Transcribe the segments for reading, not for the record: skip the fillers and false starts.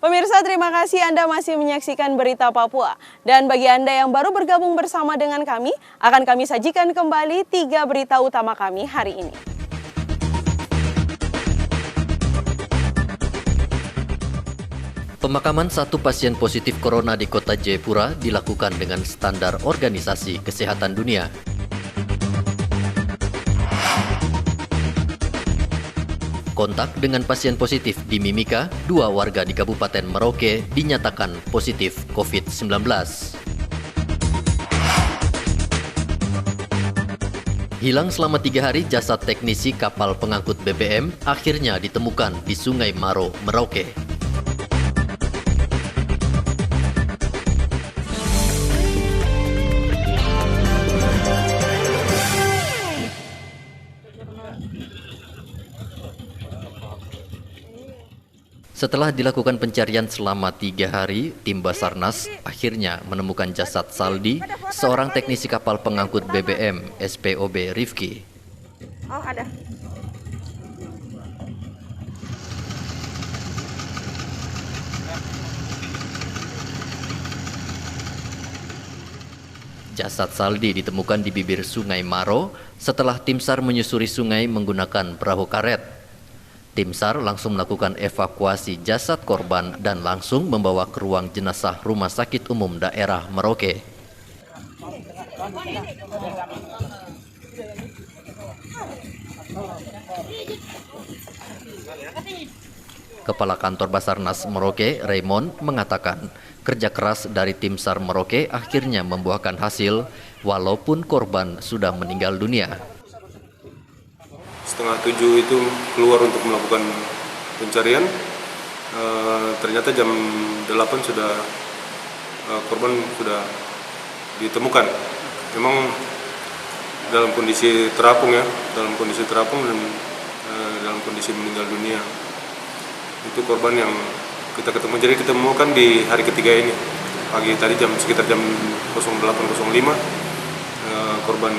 Pemirsa, terima kasih Anda masih menyaksikan Berita Papua. Dan bagi Anda yang baru bergabung bersama dengan kami, akan kami sajikan kembali 3 berita utama kami hari ini. Pemakaman satu pasien positif corona di kota Jayapura dilakukan dengan standar Organisasi Kesehatan Dunia. Kontak dengan pasien positif di Mimika, 2 warga di Kabupaten Merauke dinyatakan positif COVID-19. Hilang selama 3 hari jasad teknisi kapal pengangkut BBM akhirnya ditemukan di Sungai Maro, Merauke. Setelah dilakukan pencarian selama 3 hari, tim Basarnas akhirnya menemukan jasad Saldi, seorang teknisi kapal pengangkut BBM SPOB Rifki. Oh, ada. Jasad Saldi ditemukan di bibir Sungai Maro setelah tim SAR menyusuri sungai menggunakan perahu karet. Tim SAR langsung melakukan evakuasi jasad korban dan langsung membawa ke ruang jenazah Rumah Sakit Umum Daerah Merauke. Kepala Kantor Basarnas Merauke, Raymond, mengatakan kerja keras dari tim SAR Merauke akhirnya membuahkan hasil walaupun korban sudah meninggal dunia. Setengah 7 itu keluar untuk melakukan pencarian. Ternyata jam 8 sudah korban sudah ditemukan. Memang dalam kondisi terapung dan dalam kondisi meninggal dunia. Itu korban yang kita ketemu. Jadi kita temukan di hari ketiga ini. Pagi tadi sekitar jam 08.05 korban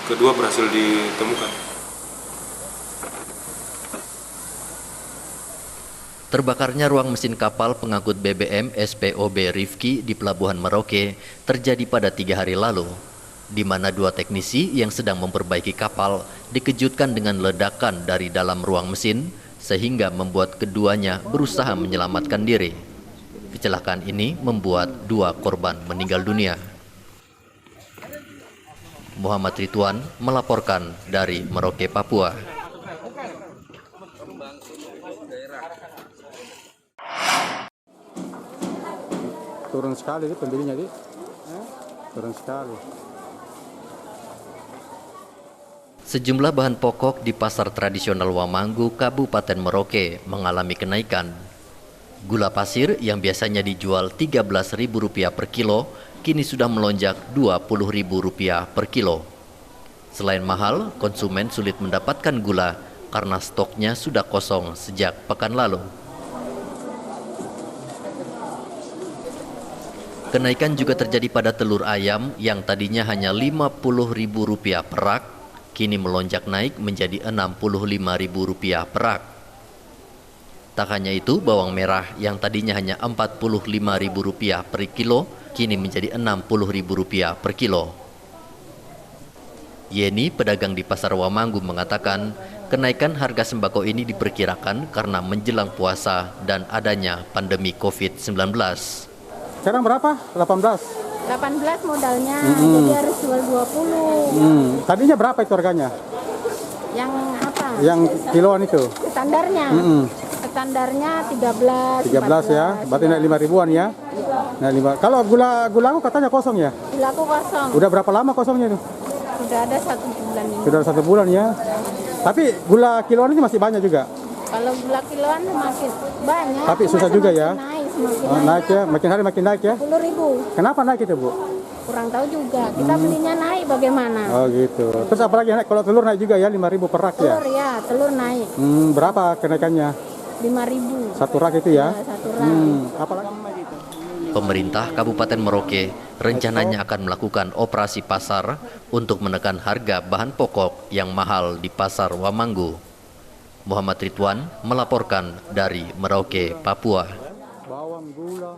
kedua berhasil ditemukan. Terbakarnya ruang mesin kapal pengangkut BBM SPOB Rifki di Pelabuhan Merauke terjadi pada 3 hari lalu, di mana 2 teknisi yang sedang memperbaiki kapal dikejutkan dengan ledakan dari dalam ruang mesin, sehingga membuat keduanya berusaha menyelamatkan diri. Kecelakaan ini membuat 2 korban meninggal dunia. Muhammad Ridwan melaporkan dari Merauke, Papua. Turun sekali pembelinya, turun sekali. Sejumlah bahan pokok di pasar tradisional Wamanggu, Kabupaten Merauke mengalami kenaikan. Gula pasir yang biasanya dijual Rp13.000 per kilo, kini sudah melonjak Rp20.000 per kilo. Selain mahal, konsumen sulit mendapatkan gula karena stoknya sudah kosong sejak pekan lalu. Kenaikan juga terjadi pada telur ayam yang tadinya hanya Rp50.000 per rak, kini melonjak naik menjadi Rp65.000 per rak. Tak hanya itu, bawang merah yang tadinya hanya Rp45.000 per kilo, kini menjadi Rp60.000 per kilo. Yeni, pedagang di Pasar Wamanggu, mengatakan kenaikan harga sembako ini diperkirakan karena menjelang puasa dan adanya pandemi COVID-19. Sekarang berapa? 18? 18 modalnya, jadi harus jual 20. Tadinya berapa itu harganya? Yang apa? Yang kiloan itu? Standarnya. Standarnya 13 ya, berarti naik 5 ribuan ya? Nah, kalau gulaku katanya kosong ya? Gulaku kosong. Udah berapa lama kosongnya itu? Sudah ada 1 bulan ini. Sudah 1 bulan ya? Tapi gula kiloan ini masih banyak juga? Kalau gula kiloan makin banyak. Tapi susah juga ya? Naik ya, makin hari makin naik ya? 10.000. Kenapa naik itu, Bu? Kurang tahu juga, kita belinya naik bagaimana? Oh gitu. Terus apalagi naik, kalau telur naik juga ya, 5.000 per rak ya? Telur naik. Berapa kenaikannya? 5.000. 1 rak itu ya? 1 rak. Apalagi? Pemerintah Kabupaten Merauke rencananya akan melakukan operasi pasar untuk menekan harga bahan pokok yang mahal di Pasar Wamanggu. Muhammad Ridwan melaporkan dari Merauke, Papua. Bawang, gula.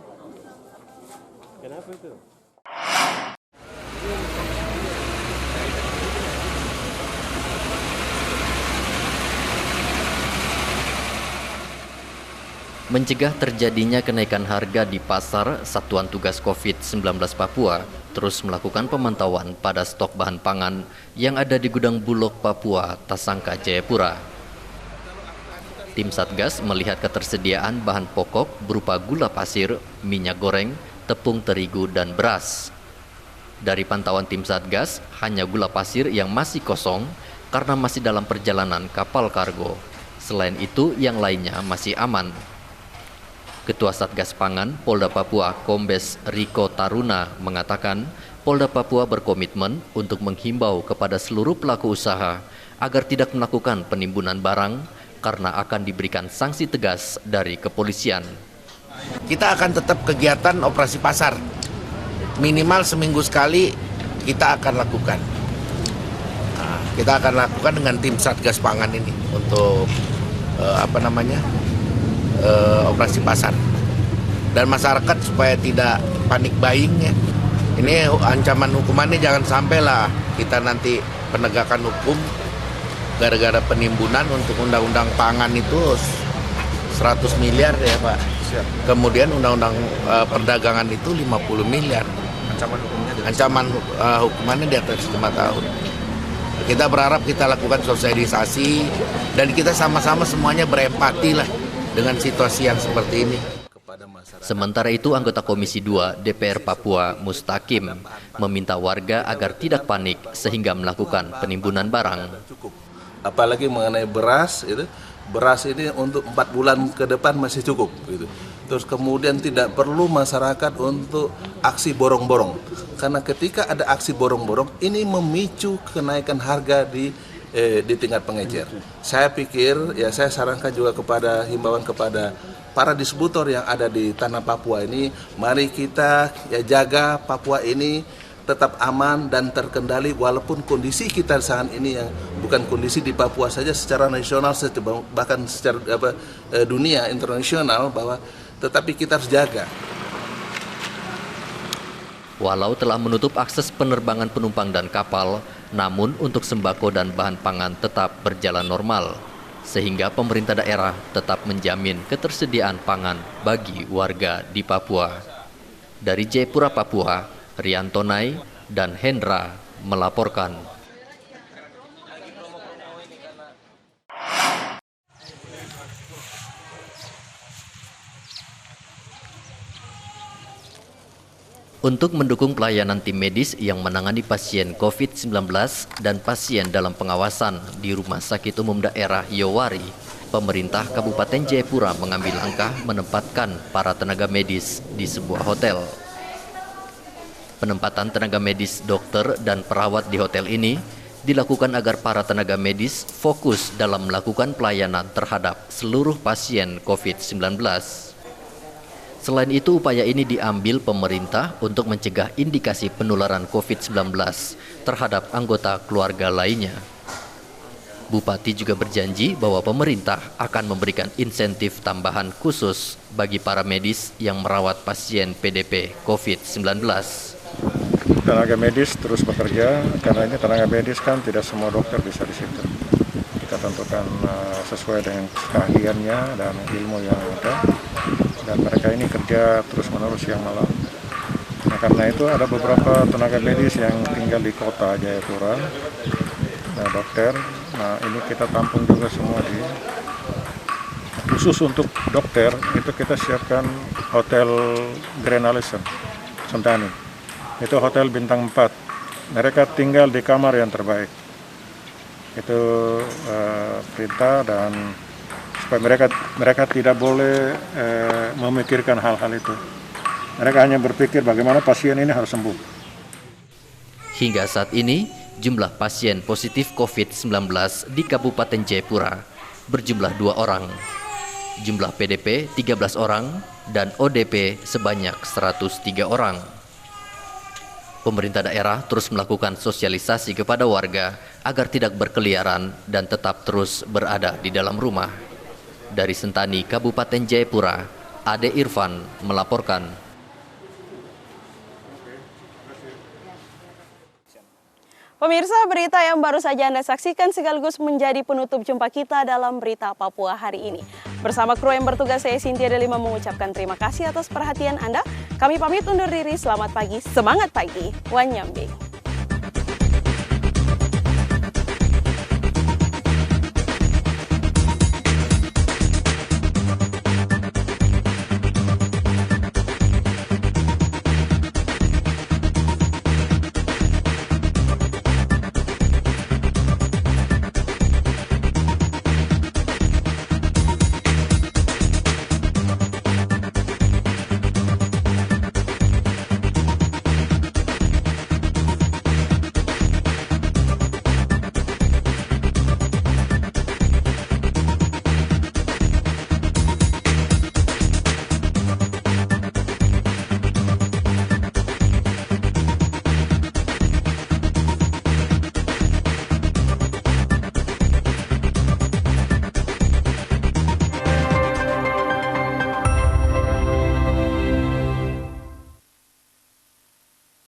Mencegah terjadinya kenaikan harga di pasar, Satuan Tugas COVID-19 Papua terus melakukan pemantauan pada stok bahan pangan yang ada di gudang Bulog Papua, Tasangka, Jayapura. Tim Satgas melihat ketersediaan bahan pokok berupa gula pasir, minyak goreng, tepung terigu, dan beras. Dari pantauan tim Satgas, hanya gula pasir yang masih kosong karena masih dalam perjalanan kapal kargo. Selain itu, yang lainnya masih aman. Ketua Satgas Pangan Polda Papua Kombes Riko Taruna mengatakan Polda Papua berkomitmen untuk menghimbau kepada seluruh pelaku usaha agar tidak melakukan penimbunan barang karena akan diberikan sanksi tegas dari kepolisian. Kita akan tetap kegiatan operasi pasar, minimal seminggu sekali kita akan lakukan. Kita akan lakukan dengan tim Satgas Pangan ini untuk operasi pasar, dan masyarakat supaya tidak panik buying ya. Ini ancaman hukumannya jangan sampailah kita nanti penegakan hukum gara-gara penimbunan. Untuk undang-undang pangan itu 100 miliar ya Pak. Kemudian undang-undang perdagangan itu 50 miliar. Ancaman hukumannya di atas 5 tahun. Kita berharap kita lakukan sosialisasi dan kita sama-sama semuanya berempati lah dengan situasi yang seperti ini. Sementara itu, anggota Komisi 2 DPR Papua Mustaqim meminta warga agar tidak panik sehingga melakukan penimbunan barang. Apalagi mengenai beras, beras ini untuk 4 bulan ke depan masih cukup. Terus kemudian tidak perlu masyarakat untuk aksi borong-borong, karena ketika ada aksi borong-borong ini memicu kenaikan harga di tingkat pengecer. Saya pikir, ya saya sarankan juga kepada himbauan kepada para distributor yang ada di tanah Papua ini, mari kita ya jaga Papua ini tetap aman dan terkendali walaupun kondisi kita saat ini yang bukan kondisi di Papua saja, secara nasional bahkan secara dunia internasional, bahwa tetapi kita harus jaga. Walau telah menutup akses penerbangan penumpang dan kapal, namun untuk sembako dan bahan pangan tetap berjalan normal, sehingga pemerintah daerah tetap menjamin ketersediaan pangan bagi warga di Papua. Dari Jayapura, Papua, Rianto Nai dan Hendra melaporkan. Untuk mendukung pelayanan tim medis yang menangani pasien COVID-19 dan pasien dalam pengawasan di Rumah Sakit Umum Daerah Yowari, pemerintah Kabupaten Jayapura mengambil langkah menempatkan para tenaga medis di sebuah hotel. Penempatan tenaga medis, dokter, dan perawat di hotel ini dilakukan agar para tenaga medis fokus dalam melakukan pelayanan terhadap seluruh pasien COVID-19. Selain itu, upaya ini diambil pemerintah untuk mencegah indikasi penularan COVID-19 terhadap anggota keluarga lainnya. Bupati juga berjanji bahwa pemerintah akan memberikan insentif tambahan khusus bagi para medis yang merawat pasien PDP COVID-19. Tenaga medis terus bekerja, karena ini tenaga medis kan tidak semua dokter bisa di situ. Kita tentukan sesuai dengan keahliannya dan ilmu yang ada. Dan mereka ini kerja terus-menerus siang malam. Nah, karena itu ada beberapa tenaga medis yang tinggal di kota Jayapura, dokter. Nah, ini kita tampung juga semua di. Khusus untuk dokter itu kita siapkan hotel Grand Allison Sentani. Itu hotel bintang 4. Mereka tinggal di kamar yang terbaik. Itu perintah, dan supaya mereka tidak boleh memikirkan hal-hal itu. Mereka hanya berpikir bagaimana pasien ini harus sembuh. Hingga saat ini, jumlah pasien positif COVID-19 di Kabupaten Jayapura berjumlah 2 orang. Jumlah PDP 13 orang dan ODP sebanyak 103 orang. Pemerintah daerah terus melakukan sosialisasi kepada warga agar tidak berkeliaran dan tetap terus berada di dalam rumah. Dari Sentani, Kabupaten Jayapura, Ade Irfan melaporkan. Pemirsa, berita yang baru saja Anda saksikan sekaligus menjadi penutup jumpa kita dalam Berita Papua hari ini. Bersama kru yang bertugas, saya Cynthia Delima mengucapkan terima kasih atas perhatian Anda. Kami pamit undur diri, selamat pagi, semangat pagi, Wanyambe.